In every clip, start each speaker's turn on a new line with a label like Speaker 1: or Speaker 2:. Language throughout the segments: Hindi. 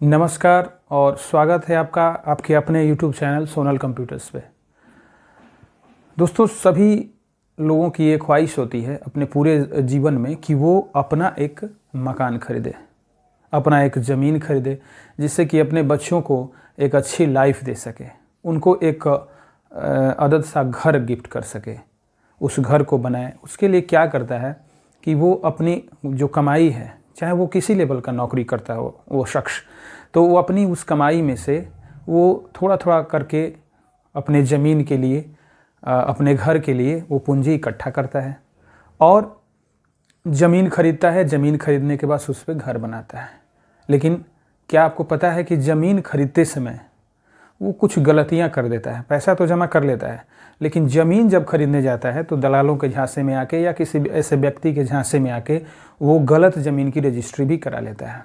Speaker 1: नमस्कार और स्वागत है आपका आपके अपने YouTube चैनल सोनल कंप्यूटर्स पे। दोस्तों, सभी लोगों की ये ख्वाहिश होती है अपने पूरे जीवन में कि वो अपना एक मकान खरीदे, अपना एक ज़मीन खरीदे, जिससे कि अपने बच्चों को एक अच्छी लाइफ दे सके, उनको एक अदद सा घर गिफ्ट कर सके, उस घर को बनाए। उसके लिए क्या करता है कि वो अपनी जो कमाई है, चाहे वो किसी लेवल का नौकरी करता हो वो शख्स, तो वो अपनी उस कमाई में से वो थोड़ा थोड़ा करके अपने ज़मीन के लिए, अपने घर के लिए वो पूंजी इकट्ठा करता है और ज़मीन खरीदता है। ज़मीन खरीदने के बाद उस पर घर बनाता है। लेकिन क्या आपको पता है कि ज़मीन खरीदते समय वो कुछ गलतियां कर देता है। पैसा तो जमा कर लेता है, लेकिन ज़मीन जब खरीदने जाता है तो दलालों के झांसे में आके या किसी ऐसे व्यक्ति के झांसे में आके वो गलत ज़मीन की रजिस्ट्री भी करा लेता है।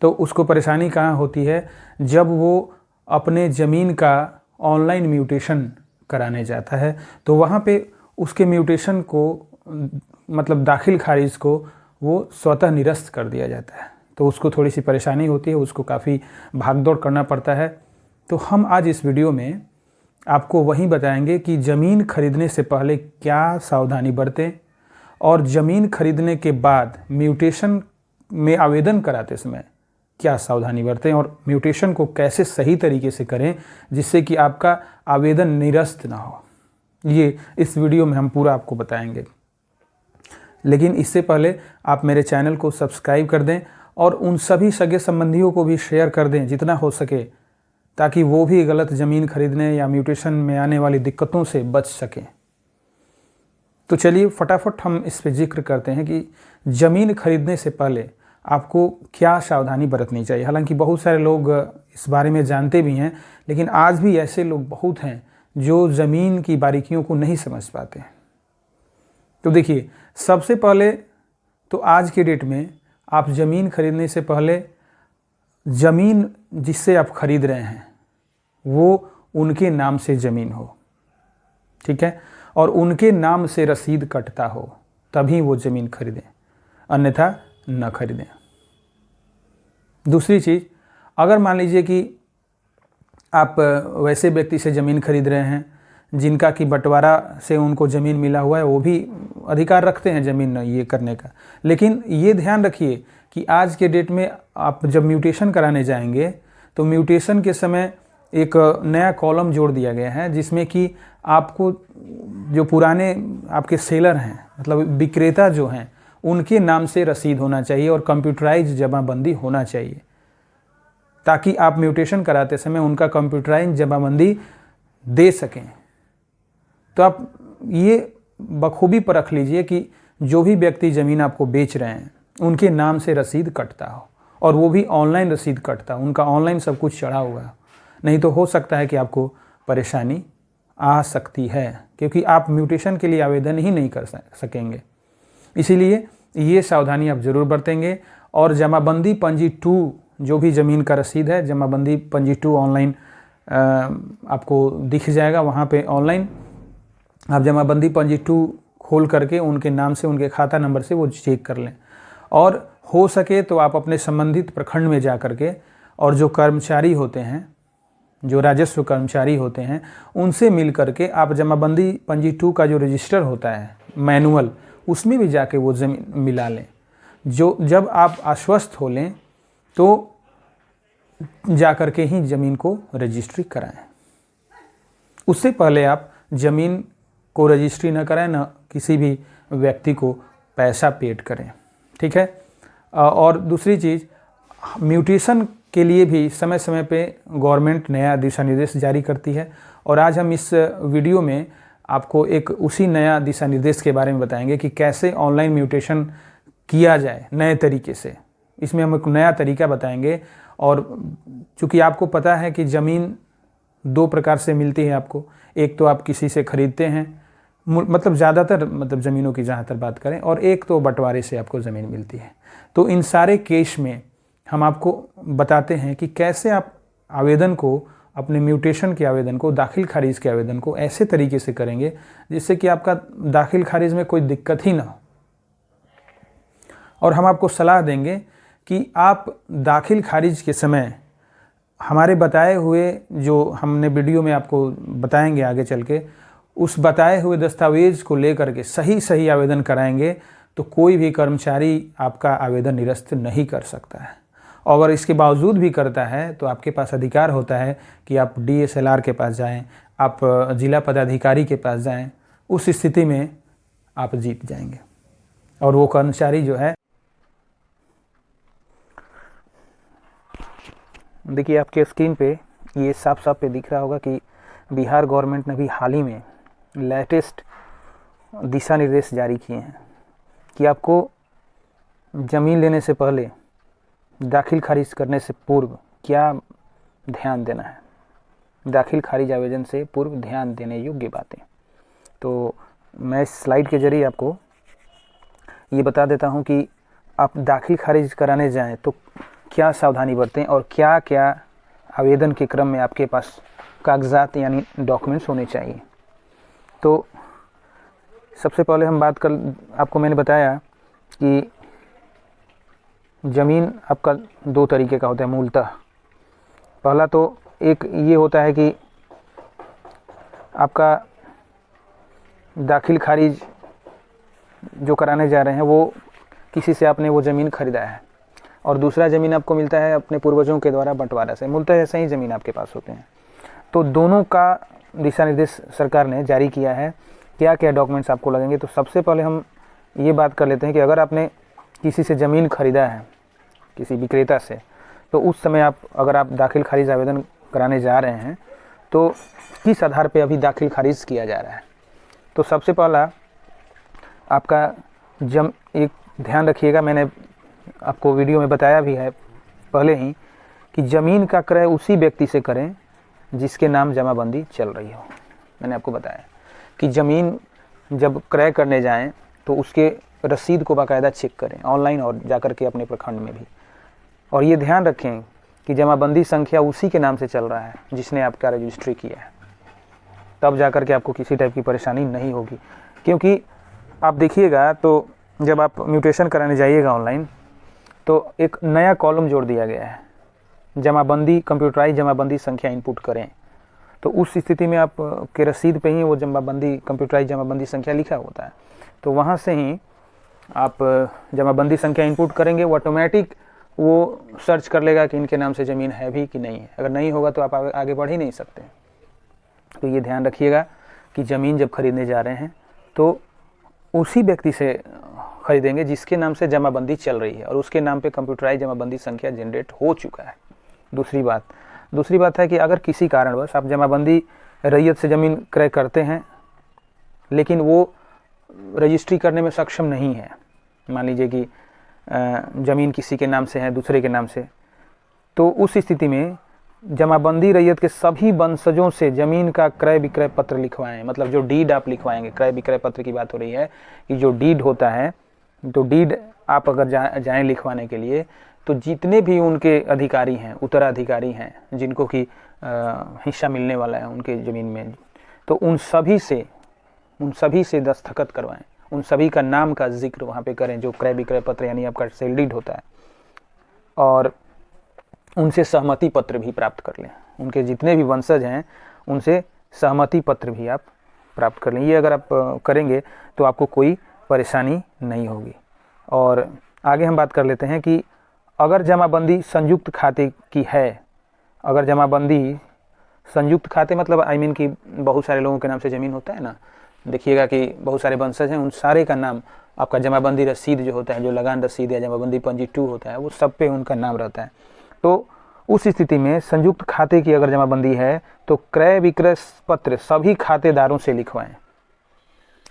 Speaker 1: तो उसको परेशानी कहाँ होती है? जब वो अपने ज़मीन का ऑनलाइन म्यूटेशन कराने जाता है तो वहाँ पे उसके म्यूटेशन को, मतलब दाखिल खारिज को, वो स्वतः निरस्त कर दिया जाता है। तो उसको थोड़ी सी परेशानी होती है, उसको काफ़ी भागदौड़ करना पड़ता है। तो हम आज इस वीडियो में आपको वही बताएंगे कि ज़मीन खरीदने से पहले क्या सावधानी बरतें और ज़मीन खरीदने के बाद म्यूटेशन में आवेदन कराते समय क्या सावधानी बरतें और म्यूटेशन को कैसे सही तरीके से करें जिससे कि आपका आवेदन निरस्त ना हो। ये इस वीडियो में हम पूरा आपको बताएंगे। लेकिन इससे पहले आप मेरे चैनल को सब्सक्राइब कर दें और उन सभी सगे संबंधियों को भी शेयर कर दें जितना हो सके, ताकि वो भी गलत ज़मीन खरीदने या म्यूटेशन में आने वाली दिक्कतों से बच सकें। तो चलिए फटाफट हम इस पर जिक्र करते हैं कि ज़मीन खरीदने से पहले आपको क्या सावधानी बरतनी चाहिए। हालांकि बहुत सारे लोग इस बारे में जानते भी हैं, लेकिन आज भी ऐसे लोग बहुत हैं जो ज़मीन की बारीकियों को नहीं समझ पाते हैं। तो देखिए, सबसे पहले तो आज के डेट में आप ज़मीन खरीदने से पहले ज़मीन जिससे आप खरीद रहे हैं वो उनके नाम से ज़मीन हो, ठीक है, और उनके नाम से रसीद कटता हो, तभी वो ज़मीन खरीदें, अन्यथा न खरीदें। दूसरी चीज़, अगर मान लीजिए कि आप वैसे व्यक्ति से ज़मीन खरीद रहे हैं जिनका कि बंटवारा से उनको ज़मीन मिला हुआ है, वो भी अधिकार रखते हैं ज़मीन ये करने का, लेकिन ये ध्यान रखिए कि आज के डेट में आप जब म्यूटेशन कराने जाएंगे तो म्यूटेशन के समय एक नया कॉलम जोड़ दिया गया है जिसमें कि आपको जो पुराने आपके सेलर हैं, मतलब विक्रेता जो हैं, उनके नाम से रसीद होना चाहिए और कंप्यूटराइज जमाबंदी होना चाहिए, ताकि आप म्यूटेशन कराते समय उनका कंप्यूटराइज जमाबंदी दे सकें। तो आप ये बखूबी परख लीजिए कि जो भी व्यक्ति ज़मीन आपको बेच रहे हैं उनके नाम से रसीद कटता हो, और वो भी ऑनलाइन रसीद कटता हो, उनका ऑनलाइन सब कुछ चढ़ा हुआ है। नहीं तो हो सकता है कि आपको परेशानी आ सकती है, क्योंकि आप म्यूटेशन के लिए आवेदन ही नहीं कर सकेंगे। इसीलिए ये सावधानी आप ज़रूर बरतेंगे। और जमाबंदी पंजी 2, जो भी ज़मीन का रसीद है, जमाबंदी पंजी 2 ऑनलाइन आपको दिख जाएगा। वहाँ पे ऑनलाइन आप जमाबंदी पंजी 2 खोल करके उनके नाम से, उनके खाता नंबर से वो चेक कर लें। और हो सके तो आप अपने संबंधित प्रखंड में जा करके, और जो कर्मचारी होते हैं, जो राजस्व कर्मचारी होते हैं, उनसे मिल करके आप जमाबंदी पंजी 2 का जो रजिस्टर होता है मैनुअल, उसमें भी जाके वो ज़मीन मिला लें। जब आप आश्वस्त हो लें तो जा करके ही ज़मीन को रजिस्ट्री कराएं। उससे पहले आप ज़मीन को रजिस्ट्री न कराएं, न किसी भी व्यक्ति को पैसा पेड करें, ठीक है। और दूसरी चीज़, म्यूटेशन के लिए भी समय समय पे गवर्नमेंट नया दिशा निर्देश जारी करती है, और आज हम इस वीडियो में आपको एक उसी नया दिशा निर्देश के बारे में बताएंगे कि कैसे ऑनलाइन म्यूटेशन किया जाए नए तरीके से। इसमें हम एक नया तरीका बताएंगे। और चूँकि आपको पता है कि ज़मीन 2 प्रकार से मिलती है आपको, एक तो आप किसी से ख़रीदते हैं, मतलब ज़्यादातर, मतलब ज़मीनों की जहाँ तक बात करें, और एक तो बंटवारे से आपको ज़मीन मिलती है। तो इन सारे केस में हम आपको बताते हैं कि कैसे आप आवेदन को, अपने म्यूटेशन के आवेदन को, दाखिल खारिज के आवेदन को ऐसे तरीके से करेंगे जिससे कि आपका दाखिल खारिज में कोई दिक्कत ही ना हो। और हम आपको सलाह देंगे कि आप दाखिल खारिज के समय हमारे बताए हुए, जो हमने वीडियो में आपको बताएंगे आगे चल के, उस बताए हुए दस्तावेज़ को लेकर के सही आवेदन कराएंगे तो कोई भी कर्मचारी आपका आवेदन निरस्त नहीं कर सकता है। और अगर इसके बावजूद भी करता है तो आपके पास अधिकार होता है कि आप DSLR के पास जाएं, आप जिला पदाधिकारी के पास जाएं। उस स्थिति में आप जीत जाएंगे और वो कर्मचारी जो है, देखिए आपके स्क्रीन पे ये साफ पे दिख रहा होगा कि बिहार गवर्नमेंट ने भी हाल ही में लेटेस्ट दिशा निर्देश जारी किए हैं कि आपको ज़मीन लेने से पहले, दाखिल खारिज करने से पूर्व क्या ध्यान देना है। दाखिल खारिज आवेदन से पूर्व ध्यान देने योग्य बातें। तो मैं इस स्लाइड के जरिए आपको ये बता देता हूँ कि आप दाखिल खारिज कराने जाएं तो क्या सावधानी बरतें और क्या क्या आवेदन के क्रम में आपके पास कागजात यानी डॉक्यूमेंट्स होने चाहिए। तो सबसे पहले हम बात कर, आपको मैंने बताया कि ज़मीन आपका 2 तरीके का होता है मूलतः। पहला तो एक ये होता है कि आपका दाखिल खारिज जो कराने जा रहे हैं वो किसी से आपने वो ज़मीन खरीदा है और दूसरा ज़मीन आपको मिलता है अपने पूर्वजों के द्वारा बंटवारा से। मूलतः ऐसे ही ज़मीन आपके पास होते हैं। तो दोनों का दिशा निर्देश सरकार ने जारी किया है, क्या क्या डॉक्यूमेंट्स आपको लगेंगे। तो सबसे पहले हम ये बात कर लेते हैं कि अगर आपने किसी से ज़मीन खरीदा है, किसी विक्रेता से, तो उस समय अगर आप दाखिल खारिज आवेदन कराने जा रहे हैं तो किस आधार पे अभी दाखिल खारिज किया जा रहा है। तो सबसे पहला आपका एक ध्यान रखिएगा, मैंने आपको वीडियो में बताया भी है पहले ही कि ज़मीन का क्रय उसी व्यक्ति से करें जिसके नाम जमाबंदी चल रही हो। मैंने आपको बताया कि ज़मीन जब क्रय करने जाएं तो उसके रसीद को बाकायदा चेक करें, ऑनलाइन और जाकर के अपने प्रखंड में भी। और ये ध्यान रखें कि जमाबंदी संख्या उसी के नाम से चल रहा है जिसने आपका रजिस्ट्री किया है, तब जाकर के आपको किसी टाइप की परेशानी नहीं होगी। क्योंकि आप देखिएगा तो जब आप म्यूटेशन कराने जाइएगा ऑनलाइन तो एक नया कॉलम जोड़ दिया गया है, जमाबंदी, कंप्यूटराइज जमाबंदी संख्या इनपुट करें। तो उस स्थिति में आप के रसीद पे ही वो जमाबंदी, कंप्यूटराइज जमाबंदी संख्या लिखा होता है। तो वहाँ से ही आप जमाबंदी संख्या इनपुट करेंगे, वो ऑटोमेटिक वो सर्च कर लेगा कि इनके नाम से ज़मीन है भी कि नहीं है। अगर नहीं होगा तो आप आगे बढ़ ही नहीं सकते। तो ये ध्यान रखिएगा कि ज़मीन जब खरीदने जा रहे हैं तो उसी व्यक्ति से खरीदेंगे जिसके नाम से जमाबंदी चल रही है और उसके नाम पे कंप्यूटराइज जमाबंदी संख्या जनरेट हो चुका है। दूसरी बात है कि अगर किसी कारणवश आप जमाबंदी रैयत से ज़मीन क्रय करते हैं लेकिन वो रजिस्ट्री करने में सक्षम नहीं है, मान लीजिए कि ज़मीन किसी के नाम से है दूसरे के नाम से, तो उस स्थिति में जमाबंदी रैयत के सभी वंशजों से ज़मीन का क्रय विक्रय पत्र लिखवाएं। मतलब जो डीड आप लिखवाएंगे, क्रय विक्रय पत्र की बात हो रही है कि जो डीड होता है, तो डीड आप अगर जाएं लिखवाने के लिए तो जितने भी उनके अधिकारी हैं, उत्तराधिकारी हैं, जिनको कि हिस्सा मिलने वाला है उनके ज़मीन में, तो उन सभी से दस्तखत करवाएं, उन सभी का नाम का जिक्र वहाँ पे करें जो क्रय विक्रय पत्र यानी आपका सेल डीड होता है, और उनसे सहमति पत्र भी प्राप्त कर लें। उनके जितने भी वंशज हैं उनसे सहमति पत्र भी आप प्राप्त कर लें। ये अगर आप करेंगे तो आपको कोई परेशानी नहीं होगी। और आगे हम बात कर लेते हैं कि अगर जमाबंदी संयुक्त खाते की है, अगर जमाबंदी संयुक्त खाते मतलब कि बहुत सारे लोगों के नाम से ज़मीन होता है ना, देखिएगा कि बहुत सारे वंशज हैं, उन सारे का नाम आपका जमाबंदी रसीद जो होता है, जो लगान रसीद या जमाबंदी पंजी 2 होता है, वो सब पे उनका नाम रहता है। तो उस स्थिति में संयुक्त खाते की अगर जमाबंदी है तो क्रय विक्रय पत्र सभी खातेदारों से लिखवाएं।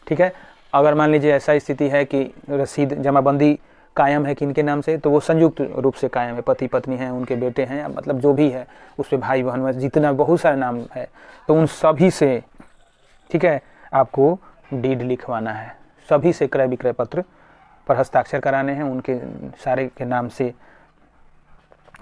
Speaker 1: ठीक है, अगर मान लीजिए ऐसा स्थिति है कि रसीद जमाबंदी कायम है किनके नाम से, तो वो संयुक्त रूप से कायम है, पति पत्नी हैं, उनके बेटे हैं, मतलब जो भी है उस पर भाई बहन में जितना बहुत सारे नाम है, तो उन सभी से, ठीक है, आपको डीड लिखवाना है। सभी से क्रय विक्रय पत्र पर हस्ताक्षर कराने हैं, उनके सारे के नाम से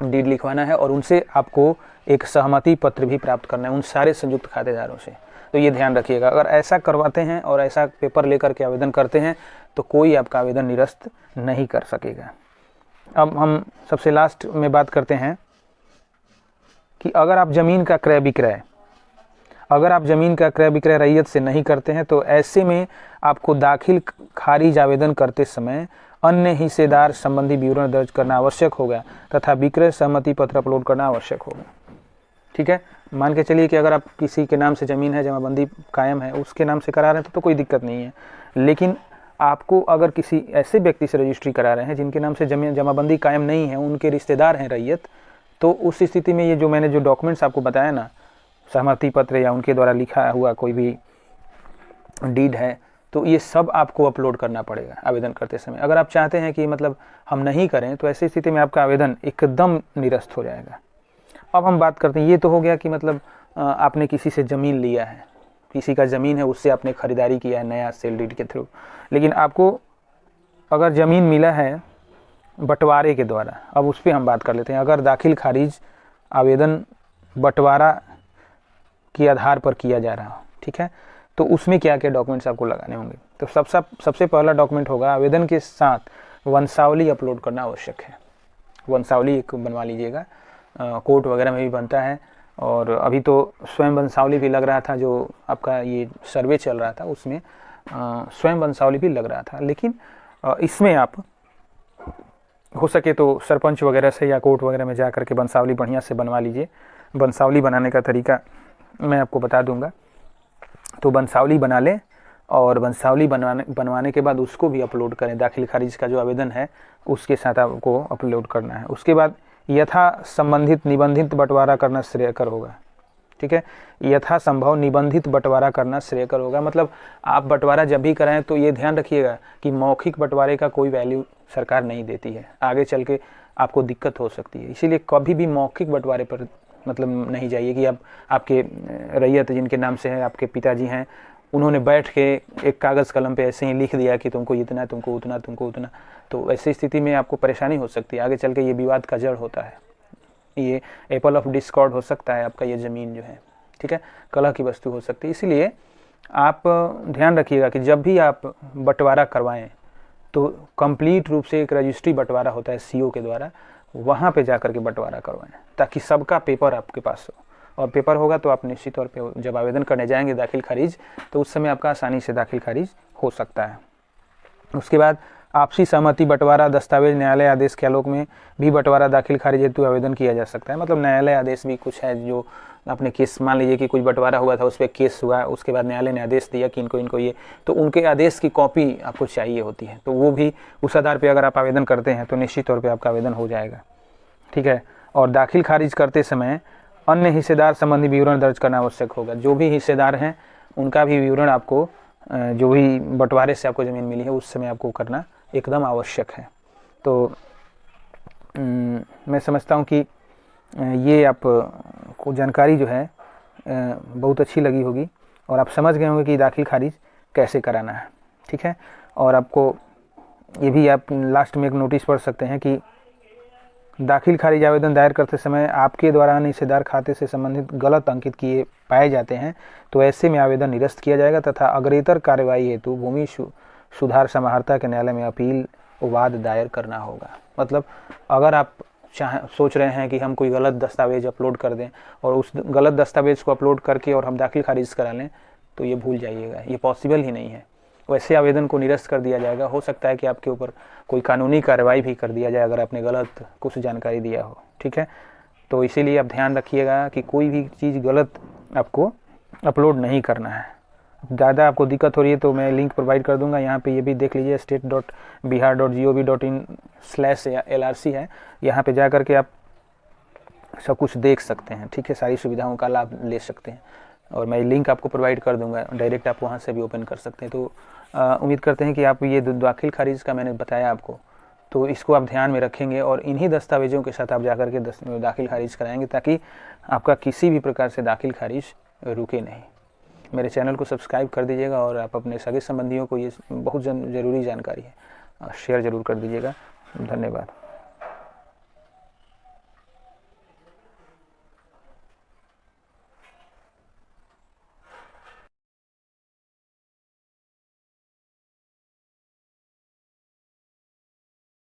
Speaker 1: डीड लिखवाना है और उनसे आपको एक सहमति पत्र भी प्राप्त करना है, उन सारे संयुक्त खातेदारों से। तो ये ध्यान रखिएगा, अगर ऐसा करवाते हैं और ऐसा पेपर लेकर के आवेदन करते हैं तो कोई आपका आवेदन निरस्त नहीं कर सकेगा। अब हम सबसे लास्ट में बात करते हैं कि अगर आप ज़मीन का क्रय विक्रय रैयत से नहीं करते हैं तो ऐसे में आपको दाखिल खारिज आवेदन करते समय अन्य हिस्सेदार संबंधी विवरण दर्ज करना आवश्यक होगा तथा विक्रय सहमति पत्र अपलोड करना आवश्यक होगा। ठीक है, मान के चलिए कि अगर आप किसी के नाम से ज़मीन है, जमाबंदी कायम है, उसके नाम से करा रहे हैं तो कोई दिक्कत नहीं है। लेकिन आपको अगर किसी ऐसे व्यक्ति से रजिस्ट्री करा रहे हैं जिनके नाम से जमाबंदी कायम नहीं है, उनके रिश्तेदार हैं रैयत, तो उस स्थिति में ये जो मैंने जो डॉक्यूमेंट्स आपको बताया ना, सहमति पत्र या उनके द्वारा लिखा हुआ कोई भी डीड है, तो ये सब आपको अपलोड करना पड़ेगा आवेदन करते समय। अगर आप चाहते हैं कि मतलब हम नहीं करें तो ऐसी स्थिति में आपका आवेदन एकदम निरस्त हो जाएगा। अब हम बात करते हैं, ये तो हो गया कि मतलब आपने किसी से ज़मीन लिया है, किसी का ज़मीन है, उससे आपने ख़रीदारी किया है नया सेल डीड के थ्रू। लेकिन आपको अगर ज़मीन मिला है बंटवारे के द्वारा, अब उस पर हम बात कर लेते हैं। अगर दाखिल खारिज आवेदन बंटवारा के आधार पर किया जा रहा हो, ठीक है, तो उसमें क्या क्या डॉक्यूमेंट्स आपको लगाने होंगे। तो सबसे पहला डॉक्यूमेंट होगा, आवेदन के साथ वंशावली अपलोड करना आवश्यक है। वंशावली एक बनवा लीजिएगा, कोर्ट वगैरह में भी बनता है, और अभी तो स्वयं वंशावली भी लग रहा था, जो आपका ये सर्वे चल रहा था उसमें स्वयं वंशावली भी लग रहा था। लेकिन इसमें आप हो सके तो सरपंच वगैरह से या कोर्ट वगैरह में जा करके वंशावली बढ़िया से बनवा लीजिए। वंशावली बनाने का तरीका मैं आपको बता दूंगा। तो वंशावली बना लें, और वंशावली बनवाने के बाद उसको भी अपलोड करें। दाखिल खारिज का जो आवेदन है उसके साथ आपको अपलोड करना है। उसके बाद यथा संबंधित निबंधित बंटवारा करना श्रेयकर होगा। ठीक है, यथा संभव निबंधित बंटवारा करना श्रेयकर होगा। मतलब आप बंटवारा जब भी कराएं तो ये ध्यान रखिएगा कि मौखिक बंटवारे का कोई वैल्यू सरकार नहीं देती है, आगे चल के आपको दिक्कत हो सकती है। इसीलिए कभी भी मौखिक बंटवारे पर मतलब नहीं जाइए कि आपके रैयत जिनके नाम से है, आपके पिताजी हैं, उन्होंने बैठ के एक कागज़ कलम पे ऐसे ही लिख दिया कि तुमको इतना, तुमको उतना, तुमको उतना। तो ऐसी स्थिति में आपको परेशानी हो सकती है, आगे चल के ये विवाद का जड़ होता है, ये एपल ऑफ डिस्कॉर्ड हो सकता है आपका ये ज़मीन जो है। ठीक है, कलह की वस्तु हो सकती है। इसीलिए आप ध्यान रखिएगा कि जब भी आप बंटवारा करवाएं तो कंप्लीट रूप से एक रजिस्ट्री बंटवारा होता है सीओ के द्वारा, वहाँ पे जाकर के बंटवारा करवाएं ताकि सबका पेपर आपके पास हो। और पेपर होगा तो आप निश्चित तौर पे जब आवेदन करने जाएंगे दाखिल खारिज, तो उस समय आपका आसानी से दाखिल खारिज हो सकता है। उसके बाद आपसी सहमति बंटवारा दस्तावेज न्यायालय आदेश के आलोक में भी बंटवारा दाखिल खारिज हेतु आवेदन किया जा सकता है। मतलब न्यायालय आदेश भी कुछ है, जो आपने केस मान लीजिए कि कुछ बंटवारा हुआ था, उस पर केस हुआ, उसके बाद न्यायालय ने आदेश दिया कि इनको ये, तो उनके आदेश की कॉपी आपको चाहिए होती है। तो वो भी उस आधार पर अगर आप आवेदन करते हैं तो निश्चित तौर पर आपका आवेदन हो जाएगा। ठीक है, और दाखिल खारिज करते समय अन्य हिस्सेदार संबंधी विवरण दर्ज करना आवश्यक होगा। जो भी हिस्सेदार हैं उनका भी विवरण आपको, जो भी बंटवारे से आपको ज़मीन मिली है उस समय आपको करना एकदम आवश्यक है। तो मैं समझता हूँ कि ये आपको जानकारी जो है बहुत अच्छी लगी होगी, और आप समझ गए होंगे कि दाखिल खारिज कैसे कराना है। ठीक है, और आपको ये भी आप लास्ट में एक नोटिस पढ़ सकते हैं कि दाखिल खारिज आवेदन दायर करते समय आपके द्वारा हिस्सेदार खाते से संबंधित गलत अंकित किए पाए जाते हैं तो ऐसे में आवेदन निरस्त किया जाएगा तथा अग्रेतर कार्यवाही हेतु भूमि सुधार समाहर्ता के न्यायालय में अपील वाद दायर करना होगा। मतलब अगर आप सोच रहे हैं कि हम कोई गलत दस्तावेज अपलोड कर दें और उस गलत दस्तावेज को अपलोड करके और हम दाखिल खारिज करा लें, तो ये भूल जाइएगा, ये पॉसिबल ही नहीं है। वैसे आवेदन को निरस्त कर दिया जाएगा। हो सकता है कि आपके ऊपर कोई कानूनी कार्रवाई भी कर दिया जाए अगर आपने गलत कुछ जानकारी दिया हो। ठीक है, तो इसीलिए आप ध्यान रखिएगा कि कोई भी चीज़ गलत आपको अपलोड नहीं करना है। ज़्यादा आपको दिक्कत हो रही है तो मैं लिंक प्रोवाइड कर दूंगा, यहाँ पे ये भी देख लीजिए, state.bihar.gov.in/LRC है, यहाँ पे जा कर के आप सब कुछ देख सकते हैं। ठीक है, सारी सुविधाओं का लाभ ले सकते हैं, और मैं लिंक आपको प्रोवाइड कर दूंगा, डायरेक्ट आप वहाँ से भी ओपन कर सकते हैं। तो उम्मीद करते हैं कि आप ये दाखिल खारिज का मैंने बताया आपको, तो इसको आप ध्यान में रखेंगे और इन्हीं दस्तावेज़ों के साथ आप जाकर के दाखिल खारिज कराएंगे ताकि आपका किसी भी प्रकार से दाखिल खारिज रुके नहीं। मेरे चैनल को सब्सक्राइब कर दीजिएगा, और आप अपने सगे संबंधियों को ये बहुत ज़रूरी जानकारी है शेयर ज़रूर कर दीजिएगा। धन्यवाद।